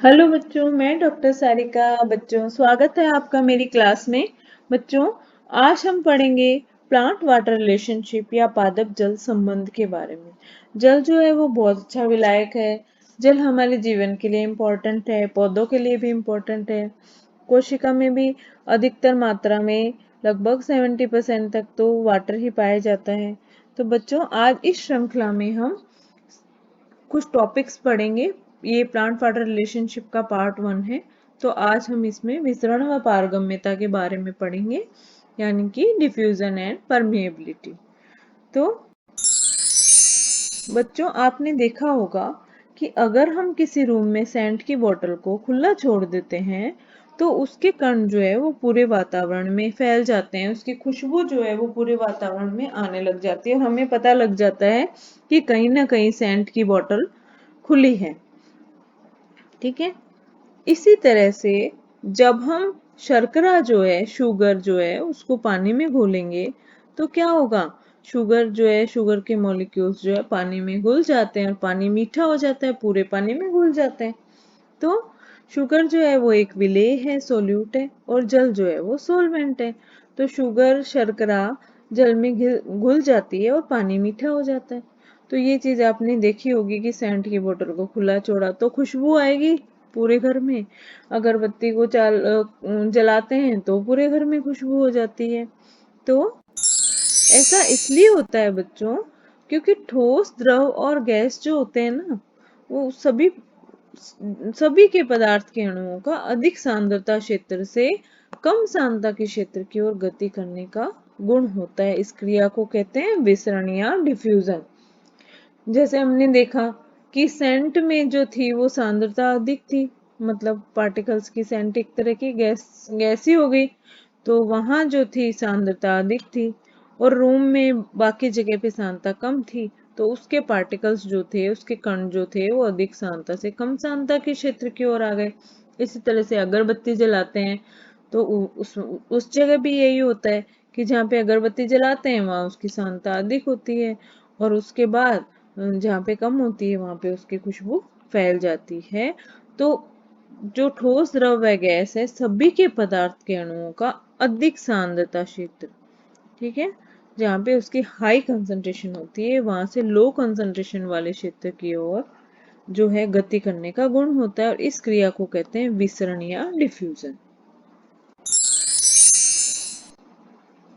Hello बच्चों, मैं doctor Sarika. बच्चों, स्वागत है आपका मेरी क्लास में। बच्चों, आज हम पढ़ेंगे प्लांट वाटर रिलेशनशिप या पादप जल संबंध के बारे में। जल जो है वो बहुत अच्छा विलायक है। जल हमारे जीवन के लिए इम्पोर्टेंट है, पौधों के लिए भी इम्पोर्टेंट है। कोशिका में भी अधिकतर मात्रा में लगभग 70% तक तो वाटर ही पाया जाता है। तो बच्चों, आज इस श्रृंखला में हम कुछ टॉपिक्स पढ़ेंगे। ये प्लांट वाटर रिलेशनशिप का पार्ट 1 है। तो आज हम इसमें विसरण व पारगम्यता के बारे में पढ़ेंगे, यानी कि डिफ्यूजन एंड परमिएबिलिटी। तो बच्चों, आपने देखा होगा कि अगर हम किसी रूम में सेंट की बोतल को खुला छोड़ देते हैं तो उसके कण जो है वो पूरे वातावरण में फैल जाते हैं। उसकी खुशबू जो है वो पूरे वातावरण में आने लग जाती है और हमें पता लग जाता है कि कहीं ना कहीं सेंट की बोतल खुली है। ठीक है। इसी तरह से जब हम शर्करा जो है, शुगर जो है, उसको पानी में घोलेंगे तो क्या होगा? शुगर जो है, शुगर के मॉलिक्यूल्स जो है पानी में घुल जाते हैं और पानी मीठा हो जाता है, पूरे पानी में घुल जाते हैं। तो शुगर जो है वो एक विलेय है, सोल्यूट है, और जल जो है वो सोलवेंट है। तो शुगर, शर्करा जल में घुल जाती है और पानी मीठा हो जाता है। तो ये चीज आपने देखी होगी कि सेंट की बोतल को खुला छोड़ा तो खुशबू आएगी पूरे घर में। अगरबत्ती को जलाते हैं तो पूरे घर में खुशबू हो जाती है। तो ऐसा इसलिए होता है बच्चों, क्योंकि ठोस, द्रव और गैस जो होते हैं ना, वो सभी के पदार्थ के अणुओं का अधिक सांद्रता क्षेत्र से कम सांद्रता के क्षेत्र की ओर गति करने का गुण होता है। इस क्रिया को कहते हैं विसरण या डिफ्यूजन। जैसे हमने देखा कि सेंट में जो थी वो सांद्रता अधिक थी, मतलब पार्टिकल्स की सेंट एक तरह की गैस ही हो गई, तो वहां जो थी सांद्रता अधिक थी। और रूम में बाकी जगह पे सांद्रता कम थी, तो उसके पार्टिकल्स जो थे, उसके कण जो थे, वो अधिक सांद्रता से कम सांद्रता के क्षेत्र की ओर आ गए। इसी तरह से अगरबत्ती जलाते हैं तो उस जगह भी यही होता है कि जहाँ पे अगरबत्ती जलाते हैं वहां उसकी सांद्रता अधिक होती है, और उसके बाद जहाँ पे कम होती है वहां पे उसकी खुशबू फैल जाती है। तो जो ठोस, द्रव व गैस है, सभी के पदार्थ के अणुओं का अधिक सांद्रता क्षेत्र, ठीक है, जहाँ पे उसकी हाई कंसंट्रेशन होती है, वहां से लो कंसंट्रेशन वाले क्षेत्र की ओर जो है गति करने का गुण होता है, और इस क्रिया को कहते हैं विसरण या डिफ्यूजन।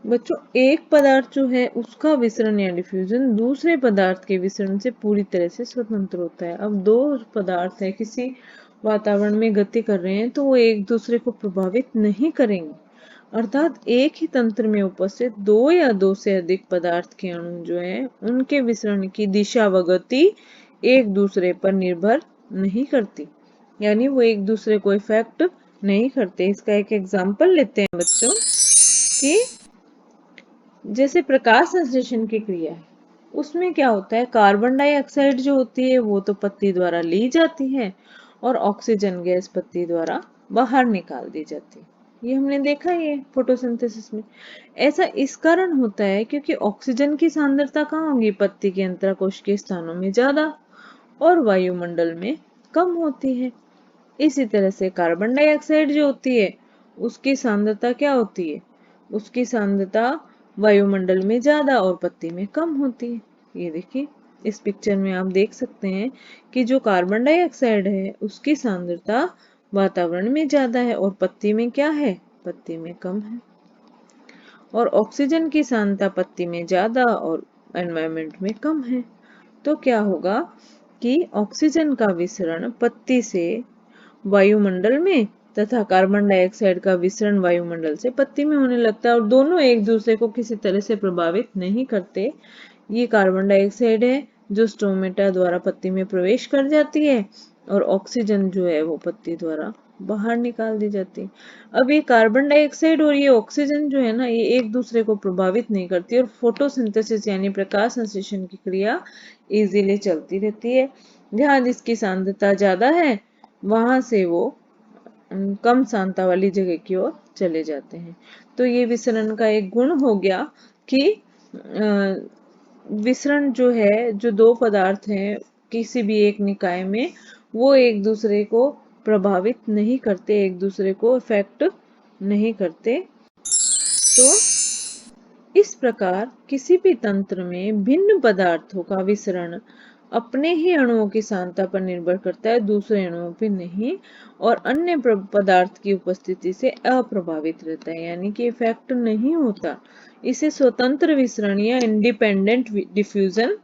बच्चों, एक पदार्थ जो है उसका विसरण या डिफ्यूजन दूसरे पदार्थ के विसरण से पूरी तरह से स्वतंत्र होता है। अब दो पदार्थ है, किसी वातावरण में गति कर रहे हैं तो वो एक दूसरे को प्रभावित नहीं करेंगे। अर्थात एक ही तंत्र में उपस्थित दो या दो से अधिक पदार्थ के अणु जो है उनके विसरण की दिशा व गति एक दूसरे पर निर्भर नहीं करती, यानी वो एक दूसरे को इफेक्ट नहीं करते। इसका एक एग्जाम्पल लेते हैं बच्चों कि जैसे प्रकाश संश्लेषण की क्रिया है, उसमें क्या होता है, कार्बन डाइऑक्साइड जो होती है वो तो पत्ती द्वारा ली जाती है और ऑक्सीजन गैस पत्ती द्वारा बाहर निकाल दी जाती है। ये हमने देखा ही है फोटोसिंथेसिस में। ऐसा इस कारण होता है क्योंकि ऑक्सीजन की सांद्रता कहाँ होगी? पत्ती के अंतराकोश स्थानों में ज्यादा और वायुमंडल में कम होती है। इसी तरह से कार्बन डाइऑक्साइड जो होती है उसकी सांद्रता क्या होती है? उसकी सांद्रता वायुमंडल में ज्यादा और पत्ती में कम होती है। ये देखिए, इस पिक्चर में आप देख सकते हैं कि जो कार्बन डाइऑक्साइड है उसकी सांद्रता वातावरण में ज्यादा है और पत्ती में क्या है? पत्ती में कम है। और ऑक्सीजन की सांद्रता पत्ती में ज्यादा और एनवायरमेंट में कम है। तो क्या होगा कि ऑक्सीजन का विसरण पत्ती से वायुमंडल में तथा कार्बन डाइऑक्साइड का विसरण वायुमंडल से पत्ती में होने लगता है, और दोनों एक दूसरे को किसी तरह से प्रभावित नहीं करते। ये कार्बन डाइऑक्साइड है जो स्टोमेटा द्वारा पत्ती में प्रवेश कर जाती है, और ऑक्सीजन जो है वो पत्ती द्वारा बाहर निकाल दी जाती है। अब ये कार्बन डाइऑक्साइड और ये ऑक्सीजन जो है ना, ये एक दूसरे को प्रभावित नहीं करती और फोटोसिंथेसिस यानी प्रकाश संश्लेषण की क्रिया इजीली चलती रहती है। जहाँ जिसकी सांद्रता ज्यादा है वहां से वो कम सांद्रता वाली जगह की ओर चले जाते हैं। तो ये विसरण का एक गुण हो गया कि विसरण जो है, जो दो पदार्थ हैं किसी भी एक निकाय में, वो एक दूसरे को प्रभावित नहीं करते, एक दूसरे को इफेक्ट नहीं करते। तो इस प्रकार किसी भी तंत्र में भिन्न पदार्थों का विसरण अपने ही अणुओं की सांद्रता पर निर्भर करता है, दूसरे अणुओं पर नहीं, और अन्य पदार्थ की उपस्थिति से अप्रभावित रहता है, यानी कि इफेक्ट नहीं होता। इसे स्वतंत्र विसरण या इंडिपेंडेंट डिफ्यूजन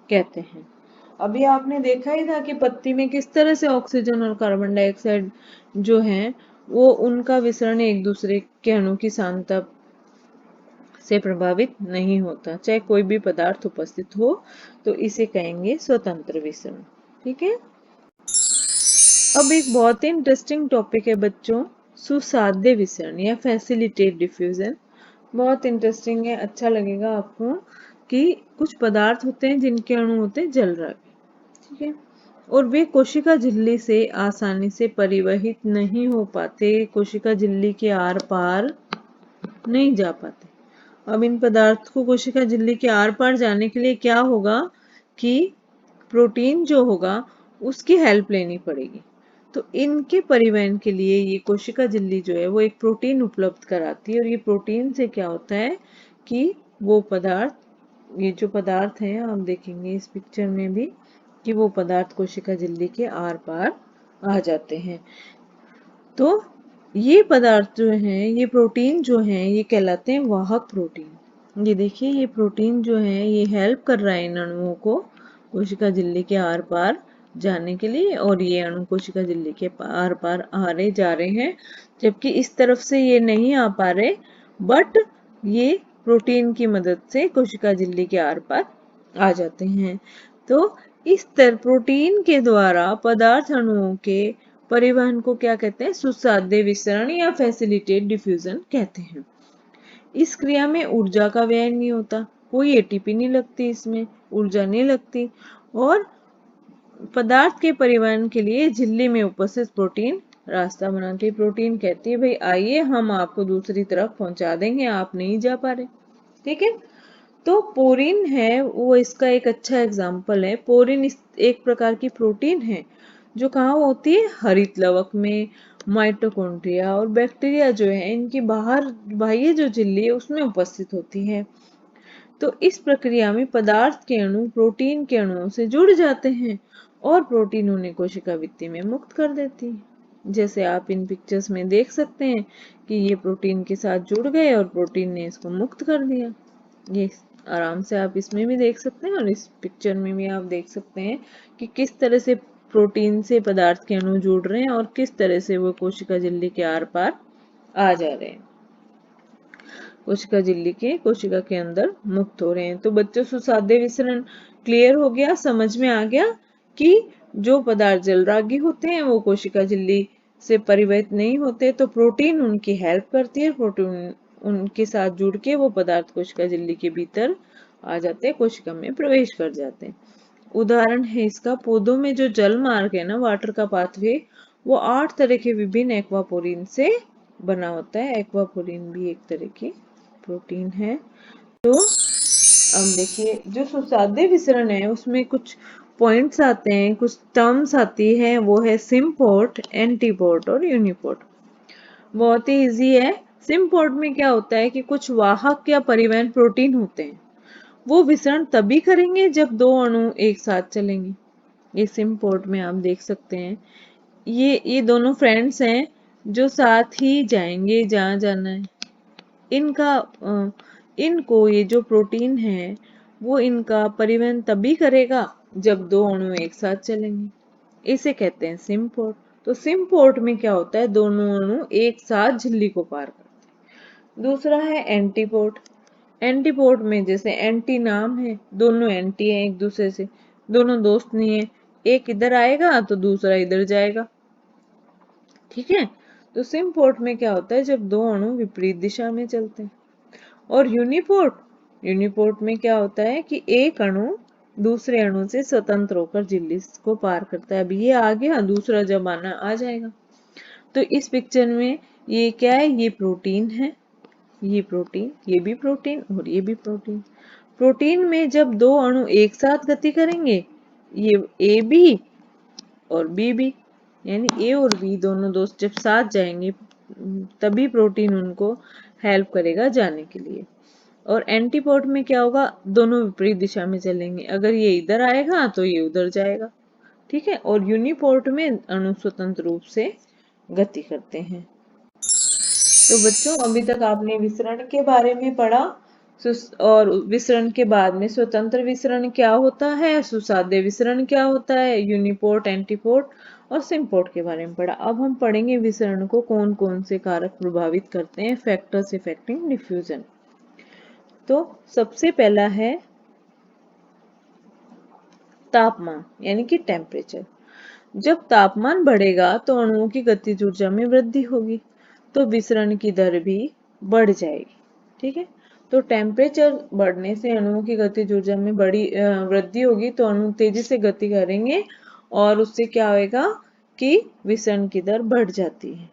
कहते हैं। अभी आपने देखा ही था कि पत्ती में किस तरह से ऑक्सीजन और कार्बन डाइऑक्साइड जो है वो उनका विसरण एक दूसरे के अणु की सांद्रता से प्रभावित नहीं होता, चाहे कोई भी पदार्थ उपस्थित हो, तो इसे कहेंगे स्वतंत्र विसरण। ठीक है। अब एक बहुत ही इंटरेस्टिंग टॉपिक है बच्चों, सुसाध्य विसरण या फैसिलिटेट डिफ्यूजन। बहुत इंटरेस्टिंग है, अच्छा लगेगा आपको कि कुछ पदार्थ होते हैं जिनके अणु होते हैं जल रहे, ठीक है, और वे कोशिका झिल्ली से आसानी से परिवहित नहीं हो पाते, कोशिका झिल्ली के आर पार नहीं जा पाते। अब इन पदार्थ को कोशिका झिल्ली के आर पार जाने के लिए क्या होगा कि प्रोटीन जो होगा उसकी हेल्प लेनी पड़ेगी। तो इनके परिवहन के लिए ये कोशिका झिल्ली जो है वो एक प्रोटीन उपलब्ध कराती है, और ये प्रोटीन से क्या होता है कि वो पदार्थ, ये जो पदार्थ हैं आप देखेंगे इस पिक्चर में भी कि वो पदार्थ कोशिका झिल्ली के आर पार आ जाते हैं। तो ये पदार्थ जो हैं, ये प्रोटीन जो हैं, ये कहलाते हैं वाहक प्रोटीन। ये देखिए ये प्रोटीन जो है ये हेल्प कर रहा है इन अणुओं को कोशिका झिल्ली के आर पार जाने के लिए, और ये अणु कोशिका झिल्ली के आर पार आ रहे जा रहे हैं, जबकि इस तरफ से ये नहीं आ पा रहे, बट ये प्रोटीन की मदद से कोशिका झिल्ली के आर पार आ जाते हैं। तो इस तरह प्रोटीन के द्वारा पदार्थ अणुओं के परिवहन को क्या कहते हैं, सुसाध्य विसरण या फैसिलिटेट डिफ्यूजन कहते हैं। इस क्रिया में ऊर्जा का व्यय नहीं होता, कोई एटीपी नहीं लगती, इसमें ऊर्जा नहीं लगती, और पदार्थ के परिवहन के लिए झिल्ली में उपस्थित प्रोटीन रास्ता बनाती है। प्रोटीन कहती है भाई आइए हम आपको दूसरी तरफ पहुंचा देंगे, आप नहीं जा पा रहे। ठीक है। तो पोरिन है वो इसका एक अच्छा एग्जाम्पल है। पोरिन एक प्रकार की प्रोटीन है जो कहाँ होती है, हरित लवक में, माइटोकॉन्ड्रिया और बैक्टीरिया जो है इनकी बाह्य जो झिल्ली है उसमें उपस्थित होती है। तो इस प्रक्रिया में पदार्थ के अणु प्रोटीन के अणुओं से जुड़ जाते हैं और प्रोटीन उन्हें कोशिका भित्ति में मुक्त कर देती है। जैसे आप इन पिक्चर्स में देख सकते हैं कि ये प्रोटीन के साथ जुड़ गए और प्रोटीन ने इसको मुक्त कर दिया। ये आराम से आप इसमें भी देख सकते हैं और इस पिक्चर में भी आप देख सकते हैं कि किस तरह से प्रोटीन से पदार्थ के अणु जुड़ रहे हैं और किस तरह से वो कोशिका झिल्ली के आर पार आ जा रहे हैं, कोशिका झिल्ली के कोशिका के अंदर मुक्त हो रहे हैं। तो बच्चों सुसाध्य विसरण क्लियर हो गया, समझ में आ गया कि जो पदार्थ जलरागी होते हैं वो कोशिका झिल्ली से परिवहित नहीं होते, तो प्रोटीन उनकी हेल्प करती है, प्रोटीन उनके साथ जुड़ के वो पदार्थ कोशिका झिल्ली के भीतर आ जाते हैं, कोशिका में प्रवेश कर जाते हैं। उदाहरण है इसका, पौधों में जो जल मार्ग है ना, वाटर का पाथवे, वो 8 तरह के विभिन्न एक्वापोरिन से बना होता है। एक्वापोरिन भी एक तरह की प्रोटीन है। तो अब देखिए जो सुसाध्य विसरण है उसमें कुछ पॉइंट्स आते हैं, कुछ टर्म्स आती है, वो है सिम्पोर्ट, एंटीपोर्ट और यूनिपोर्ट। बहुत ही इजी है। सिम्पोर्ट में क्या होता है कि कुछ वाहक या परिवहन प्रोटीन होते हैं, वो विसरण तभी करेंगे जब दो अणु एक साथ चलेंगे। ये सिम्पोर्ट में आप देख सकते हैं, ये दोनों फ्रेंड्स हैं जो साथ ही जाएंगे जहां जाना है। इनको ये जो प्रोटीन है वो इनका परिवहन तभी करेगा जब दो अणु एक साथ चलेंगे, इसे कहते हैं सिम्पोर्ट। तो सिम्पोर्ट में क्या होता है, दोनों अणु एक साथ झिल्ली को पार करते हैं। दूसरा है एंटीपोर्ट। एंटीपोर्ट में जैसे एंटी नाम है, दोनों एंटी हैं एक दूसरे से, दोनों दोस्त नहीं है, एक इधर आएगा तो दूसरा इधर जाएगा। ठीक है। तो सिम्पोर्ट में क्या होता है, जब दो अणु विपरीत दिशा में चलते हैं। और यूनिपोर्ट में क्या होता है कि एक अणु दूसरे अणु से स्वतंत्र होकर झिल्ली को पार करता है। अभी ये आ गया, दूसरा जब आना आ जाएगा। तो इस पिक्चर में ये क्या है, ये प्रोटीन है, ये प्रोटीन, ये भी प्रोटीन और ये भी प्रोटीन। प्रोटीन में जब दो अणु एक साथ गति करेंगे, ये ए बी और बी बी, यानी ए और बी दोनों दोस्त जब साथ जाएंगे तभी प्रोटीन उनको हेल्प करेगा जाने के लिए। और एंटीपोड में क्या होगा, दोनों विपरीत दिशा में चलेंगे, अगर ये इधर आएगा तो ये उधर जाएगा। ठीक है। और यूनिपोर्ट में अणु स्वतंत्र रूप से गति करते हैं। तो बच्चों अभी तक आपने विसरण के बारे में पढ़ा, और विसरण के बाद में स्वतंत्र विसरण क्या होता है, सुसाध्य विसरण क्या होता है, यूनिपोर्ट, एंटीपोर्ट और सिम्पोर्ट के बारे में पढ़ा। अब हम पढ़ेंगे विसरण को कौन कौन से कारक प्रभावित करते हैं, फैक्टर्स इफेक्टिंग डिफ्यूजन। तो सबसे पहला है तापमान यानी कि टेम्परेचर। जब तापमान बढ़ेगा तो अणुओं की गतिज ऊर्जा में वृद्धि होगी, तो विसरण की दर भी बढ़ जाएगी। ठीक है। तो टेम्परेचर बढ़ने से अणुओं की गतिज ऊर्जा में बड़ी वृद्धि होगी, तो अणु तेजी से गति करेंगे और उससे क्या होगा कि विसरण की दर बढ़ जाती है।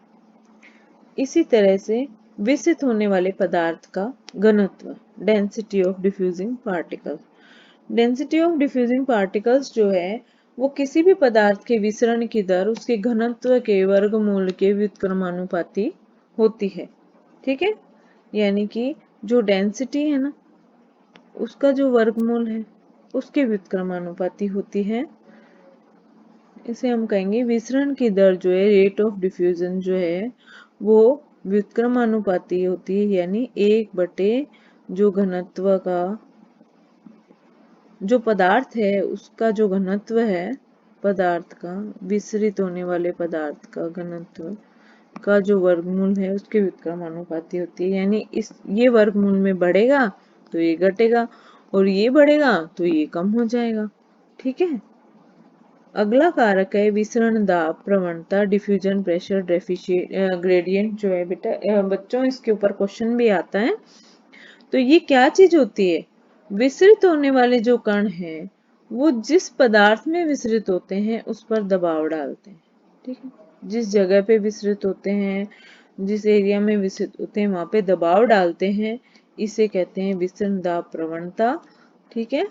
इसी तरह से विसित होने वाले पदार्थ का घनत्व, density of diffusing particle. Density of diffusing particles जो है वो किसी भी पदार्थ के विसरण की दर उसके घनत्व के वर्गमूल के व्युत्क्रमानुपाती होती है। ठीक है। यानी कि जो डेंसिटी है ना उसका जो वर्गमूल है उसके व्युत्क्रमानुपाती होती है। इसे हम कहेंगे विसरण की दर जो है, रेट ऑफ डिफ्यूजन जो है वो व्युत्क्रमानुपाती होती है, यानी 1/, जो घनत्व का, जो पदार्थ है उसका जो घनत्व है पदार्थ का, विसरित होने वाले पदार्थ का घनत्व का जो वर्गमूल है उसके व्युत्क्रमानुपाती होती है। यानी इस ये वर्गमूल में बढ़ेगा तो ये घटेगा, और ये बढ़ेगा तो ये कम हो जाएगा। ठीक है। अगला कारक है विसरण दाब, प्रवणता, डिफ्यूजन प्रेशर, ग्रेडियंट जो है बेटा बच्चों इसके ऊपर क्वेश्चन भी आता है। तो ये क्या चीज होती है, विसरित होने वाले जो कण हैं वो जिस पदार्थ में विसरित होते हैं उस पर दबाव डालते हैं। ठीक है। जिस जगह पे विसरित होते हैं, जिस एरिया में विसरित होते हैं वहां पे दबाव डालते हैं, इसे कहते हैं विसरण दाब प्रवणता। ठीक है।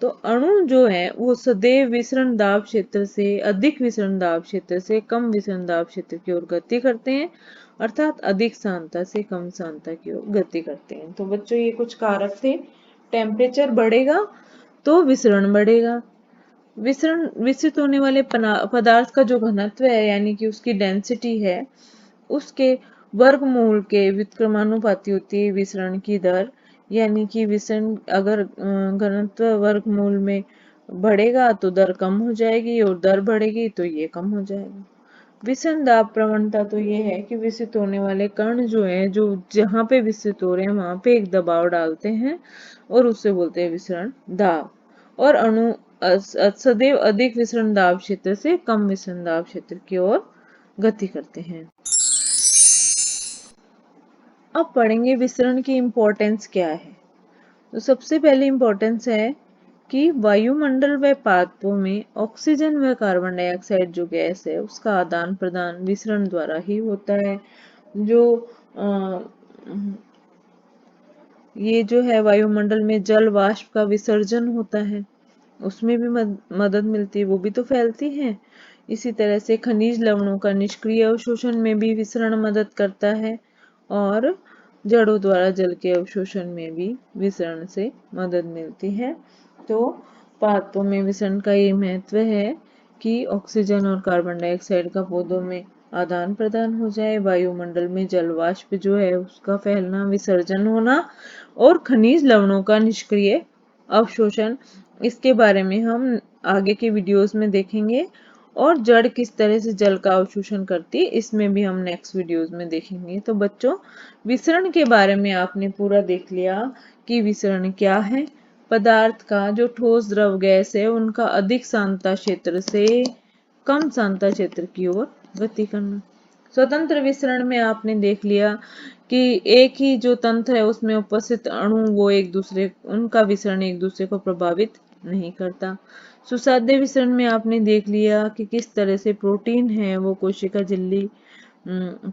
तो अणु जो है वो सदैव विसरण दाब क्षेत्र से अधिक विसरण दाब क्षेत्र से कम विसरण दाब क्षेत्र की ओर गति करते हैं, अर्थात अधिक सांद्रता से कम सांद्रता की ओर गति करते हैं। तो बच्चों ये कुछ कारक थे। टेम्परेचर बढ़ेगा तो विसरण बढ़ेगा। विसरण विसरित होने वाले पदार्थ का जो घनत्व है यानी कि उसकी डेंसिटी है उसके वर्गमूल के व्युत्क्रमानुपाती होती है विसरण की दर। यानी कि विसरण अगर घनत्व वर्गमूल में बढ़ेगा तो दर कम हो जाएगी, और दर बढ़ेगी तो ये कम हो जाएगा। विसरण दाब प्रवणता तो ये है कि विसरित होने वाले कण जो है, जो जहां पे विसरित हो रहे हैं वहां पे एक दबाव डालते हैं और उससे बोलते हैं विसरण दाब। और अणु सदैव अधिक विसरण दाब क्षेत्र से कम विसरण दाब क्षेत्र की ओर गति करते हैं। अब पढ़ेंगे विसरण की इम्पोर्टेंस क्या है। तो सबसे पहले इम्पोर्टेंस है कि वायुमंडल व पादपों में ऑक्सीजन व कार्बन डाइऑक्साइड जो गैस है उसका आदान प्रदान विसरण द्वारा ही होता है। जो आ, ये जो है वायुमंडल में जल वाष्प का विसर्जन होता है उसमें भी मदद मिलती है, वो भी तो फैलती है। इसी तरह से खनिज लवणों का निष्क्रिय अवशोषण में भी विसरण मदद करता है, और जड़ों द्वारा जल के अवशोषण में भी विसरण से मदद मिलती है। तो पादपों में विसरण का ये महत्व है कि ऑक्सीजन और कार्बन डाइऑक्साइड का पौधों में आदान प्रदान हो जाए, वायुमंडल में जल वाष्प जो है उसका फैलना, विसर्जन होना, और खनिज लवणों का निष्क्रिय अवशोषण। इसके बारे में हम आगे के वीडियोस में देखेंगे, और जड़ किस तरह से जल का अवशोषण करती है इसमें भी हम नेक्स्ट वीडियोस में देखेंगे। तो बच्चों विसरण के बारे में आपने पूरा देख लिया कि विसरण क्या है। पदार्थ का जो ठोस द्रव गैस है उनका अधिक सांद्रता क्षेत्र से कम सांद्रता क्षेत्र की ओर गति करना। स्वतंत्र विसरण में आपने देख लिया कि एक ही जो तंत्र है उसमें उपस्थित अणु वो एक दूसरे, उनका विसरण एक दूसरे को प्रभावित नहीं करता। सुसाध्य विसरण में आपने देख लिया कि किस तरह से प्रोटीन है वो कोशिका झिल्ली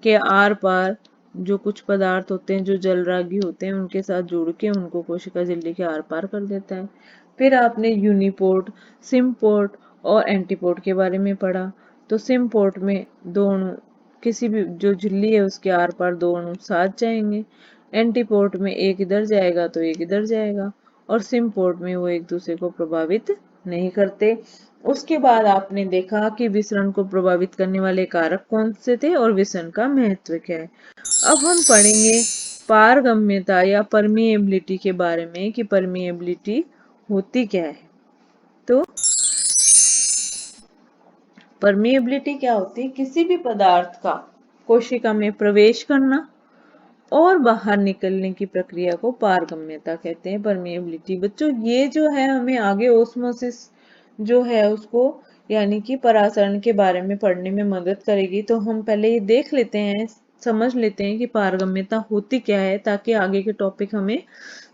के आर पार जो कुछ पदार्थ होते हैं जो जलरागी होते हैं उनके साथ जुड़ के उनको कोशिका झिल्ली के आर पार कर देता है। फिर आपने यूनिपोर्ट, सिम्पोर्ट और एंटीपोड के बारे में पढ़ा। तो सिम्पोड में दो अणु, किसी भी जो झिल्ली है उसके आर पार दो अणु साथ जाएंगे। एंटीपोड में एक इधर जाएगा तो एक इधर जाएगा, और सिम्पोड में वो एक दूसरे को प्रभावित नहीं करते। उसके बाद आपने देखा कि विसरण को प्रभावित करने वाले कारक कौन से थे और विसरण का महत्व क्या है। अब हम पढ़ेंगे पारगम्यता या परमिएबिलिटी के बारे में कि परमिएबिलिटी होती क्या है। तो परमिएबिलिटी क्या होती है? किसी भी पदार्थ का कोशिका में प्रवेश करना और बाहर निकलने की प्रक्रिया को पारगम्यता कहते हैं, परमिएबिलिटी। बच्चों ये जो है हमें आगे ओस्मोसिस जो है उसको यानी कि परासरण के बारे में पढ़ने में मदद करेगी। तो हम पहले ये देख लेते हैं, समझ लेते हैं कि पारगम्यता होती क्या है, ताकि आगे के टॉपिक हमें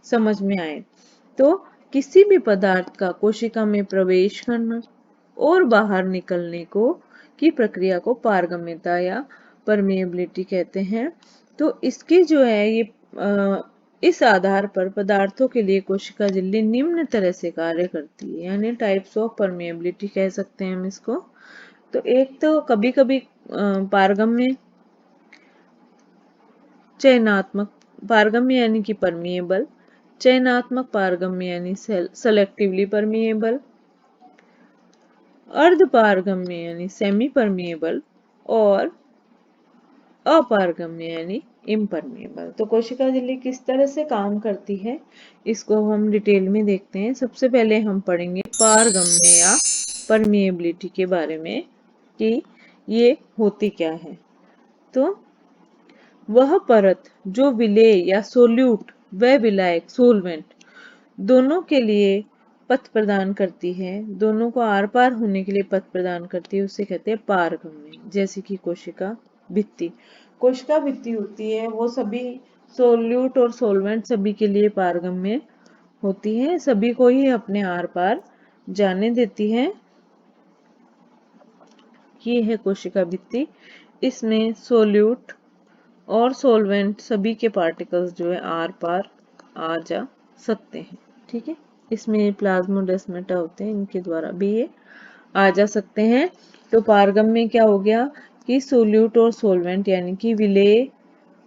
समझ में आए। तो किसी भी पदार्थ का कोशिका में प्रवेश करना और बाहर निकलने को की प्रक्रिया को पारगम्यता या परमिएबिलिटी कहते हैं। तो इसकी जो है ये इस आधार पर पदार्थों के लिए कोशिका झिल्ली निम्न तरह से कार्य करती है, यानी टाइप्स ऑफ परमिएबिलिटी कह सकते हैं हम इसको। तो एक तो कभी कभी पारगम्य, चयनात्मक पारगम्य यानी कि परमिएबल, चयनात्मक पारगम्य यानी सेलेक्टिवली परमिएबल, अर्ध पारगम्य यानी सेमी परमिएबल, और अपारगम्य यानी इम्परमिएबल। तो कोशिका झिल्ली किस तरह से काम करती है इसको हम डिटेल में देखते हैं। सबसे पहले हम पढ़ेंगे पारगम्य या परमिएबिलिटी के बारे में कि ये होती क्या है। तो वह परत जो विलेय या सोल्यूट व विलायक सोलवेंट दोनों के लिए पथ प्रदान करती है, दोनों को आर पार होने के लिए पथ प्रदान करती है, उसे कहते हैं पारगम्य। जैसे कि कोशिका भित्ति, कोशिका भित्ति होती है वो सभी सोल्यूट और सोलवेंट सभी के लिए पारगम्य होती है, सभी को ही अपने आर पार जाने देती है। ये है कोशिका भित्ति। इसमें सोल्यूट और सोलवेंट सभी के पार्टिकल्स जो है आर पार आ जा सकते हैं। ठीक है, इसमें प्लाज्मोडेस्माटा होते हैं, इनके द्वारा भी ये आ जा सकते हैं। तो पारगम्य क्या हो गया कि सोल्यूट और सोलवेंट यानी कि विलेय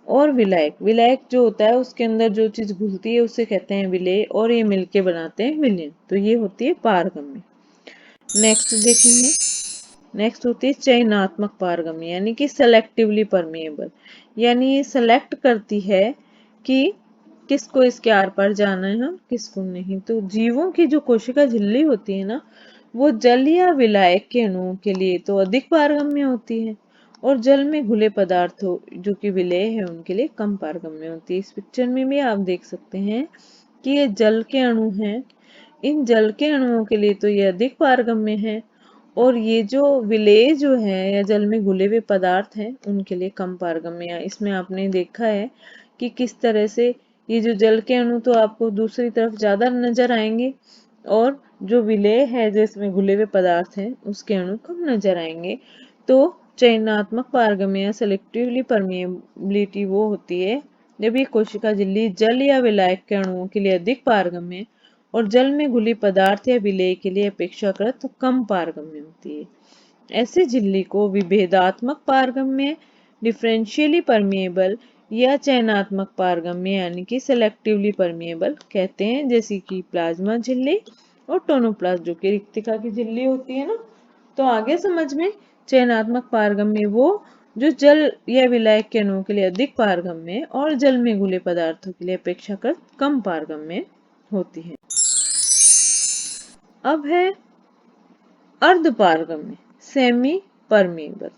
और विलायक, विलायक जो होता है उसके अंदर जो चीज घुलती है उसे कहते हैं विलेय, और ये मिलके बनाते हैं विलयन। तो ये होती है पारगम्य। नेक्स्ट देखेंगे, नेक्स्ट होती है चयनात्मक पारगम्य यानी कि सेलेक्टिवली परमिएबल, यानी ये सेलेक्ट करती है कि किसको इसके आर पार जाना है और किसको नहीं। तो जीवों की जो कोशिका झिल्ली होती है ना, वो जल या विलायक के अणुओं के लिए तो अधिक पारगम्य होती है, और जल में घुले पदार्थों जो कि विलेय है उनके लिए कम पारगम्य होती है। इस पिक्चर में भी आप देख सकते हैं कि ये जल के अणु हैं, इन जल के अणुओं के लिए तो ये अधिक पारगम्य है, और ये जो विलेय जो है या जल में घुले हुए पदार्थ हैं उनके लिए कम पारगम्य है। इसमें आपने देखा है कि किस तरह से ये जो जल के अणु तो आपको दूसरी तरफ ज्यादा नजर आएंगे, और जो विलेय है जिसमें घुले हुए पदार्थ हैं उसके अणु कम नजर आएंगे। तो चयनात्मक पारगम्य या सेलेक्टिवली परमिएबिलिटी वो होती है जब ये कोशिका झिल्ली जल या विलायक के अणुओं के लिए अधिक पारगम्य और जल में घुली पदार्थ या विलेय के लिए अपेक्षाकृत कम पारगम्य होती है। ऐसे झिल्ली को विभेदात्मक पारगम्य, डिफरेंशियली परमिएबल या चयनात्मक पारगम्य यानी कि सेलेक्टिवली परमिएबल कहते हैं, जैसे कि प्लाज्मा झिल्ली और टोनोप्लास्ट जो कि रिक्तिका की झिल्ली होती है ना। तो आगे समझ में, चयनात्मक पारगम्य वो जो जल या विलायक के अणुओं के लिए अधिक पारगम्य और जल में घुले पदार्थों के लिए अपेक्षाकृत कम पारगम्य होती है। अब है अर्ध पारगम्य, सेमी परमेबल।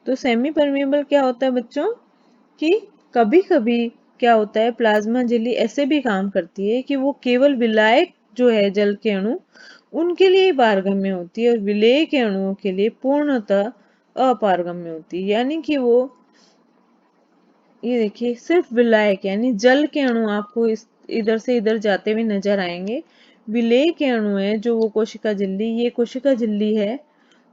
तो सेमी परमेबल क्या होता है बच्चों कि कभी कभी क्या होता है प्लाज्मा झिल्ली ऐसे भी काम करती है कि वो केवल विलायक जो है जल के अणु उनके लिए पारगम्य होती है और विलेय के अणुओं के लिए पूर्णतः अपारगम्य होती है। यानी कि वो, ये देखिए, सिर्फ विलायक यानी जल के अणु आपको इस इधर से इधर जाते हुए नजर आएंगे। विलेय के अणु है जो वो कोशिका झिल्ली, ये कोशिका झिल्ली है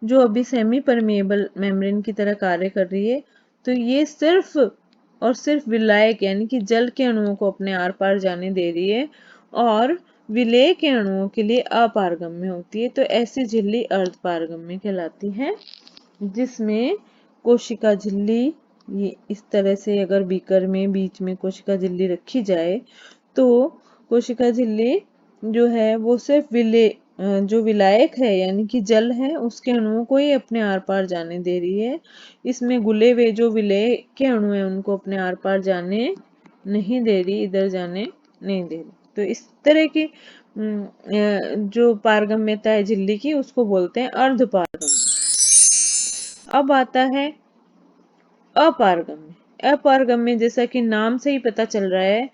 जो अभी सेमी परमेबल मेम्ब्रेन की तरह कार्य कर रही है। तो ये सिर्फ और सिर्फ विलायक यानी कि जल के अणुओं को अपने आर पार जाने दे रही है, और विलेय के अणुओं के लिए अपारगम्य होती है। तो ऐसी झिल्ली अर्धपारगम्य कहलाती है, जिसमें कोशिका झिल्ली ये इस तरह से अगर बीकर में बीच में कोशिका झिल्ली रखी जाए तो कोशिका झिल्ली जो है वो सिर्फ जो विलायक है यानी कि जल है उसके अणुओं को ही अपने आर पार जाने दे रही है। इसमें घुले हुए जो विलेय के अणु है उनको अपने आर पार जाने नहीं दे रही, इधर जाने नहीं दे रही। तो इस तरह की जो पारगम्यता है झिल्ली की उसको बोलते हैं अर्धपारगम्य। अब आता है अपारगम्य। अपारगम्य जैसा कि नाम से ही पता चल रहा है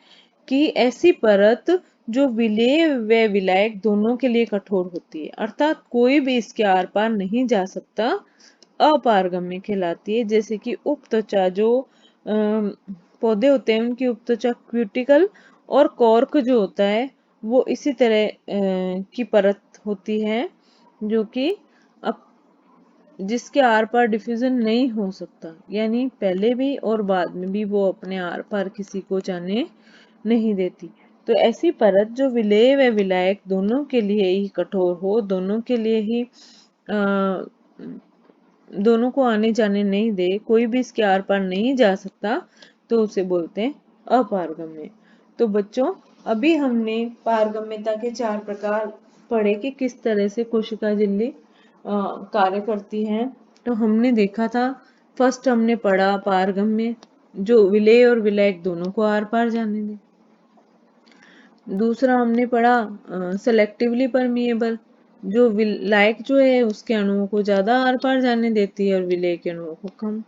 कि ऐसी परत जो विलेय व विलायक दोनों के लिए कठोर होती है, अर्थात कोई भी इसके आर पार नहीं जा सकता, अपारगम्य कहलाती है। जैसे कि उपत्वचा जो पौधे होते हैं उनकी उपत्वचा क्यूटिकल और कॉर्क जो होता है वो इसी तरह की परत होती है जो कि जिसके आर पार डिफ्यूजन नहीं हो सकता, यानी पहले भी और बाद में भी वो अपने आर पार किसी को जाने नहीं देती। तो ऐसी परत जो विलेय व विलायक दोनों के लिए ही कठोर हो, दोनों के लिए ही दोनों को आने जाने नहीं दे, कोई भी इसके आर पार नहीं जा सकता, तो उसे बोलते हैं अपारगम्य। तो बच्चों अभी हमने पारगम्यता के 4 प्रकार पढ़े कि किस तरह से कोशिका झिल्ली कार्य करती है। तो हमने देखा था, फर्स्ट हमने पढ़ा पारगम्य जो विलेय और विलायक दोनों को आर पार जाने दे। दूसरा हमने पढ़ा सेलेक्टिवली परमिएबल जो विलायक जो है उसके अणुओं को ज्यादा आर पार जाने देती है और विलेय के अणुओं को कम।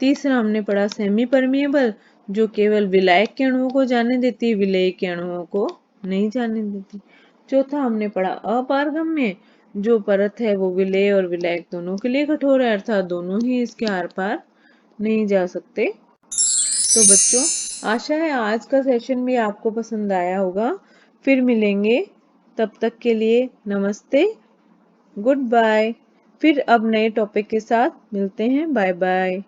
तीसरा हमने पढ़ा सेमी परमिएबल जो केवल विलायक के अणुओं को जाने देती है, विलेय के अणुओं को नहीं जाने देती। चौथा हमने पढ़ा अपारगम्य जो परत है वो विलेय और विलायक दोनों के लिए कठोर है, अर्थात दोनों ही इसके आर पार नहीं जा सकते। तो बच्चों आशा है आज का सेशन भी आपको पसंद आया होगा। फिर मिलेंगे, तब तक के लिए नमस्ते, गुड बाय। फिर अब नए टॉपिक के साथ मिलते हैं, बाय बाय।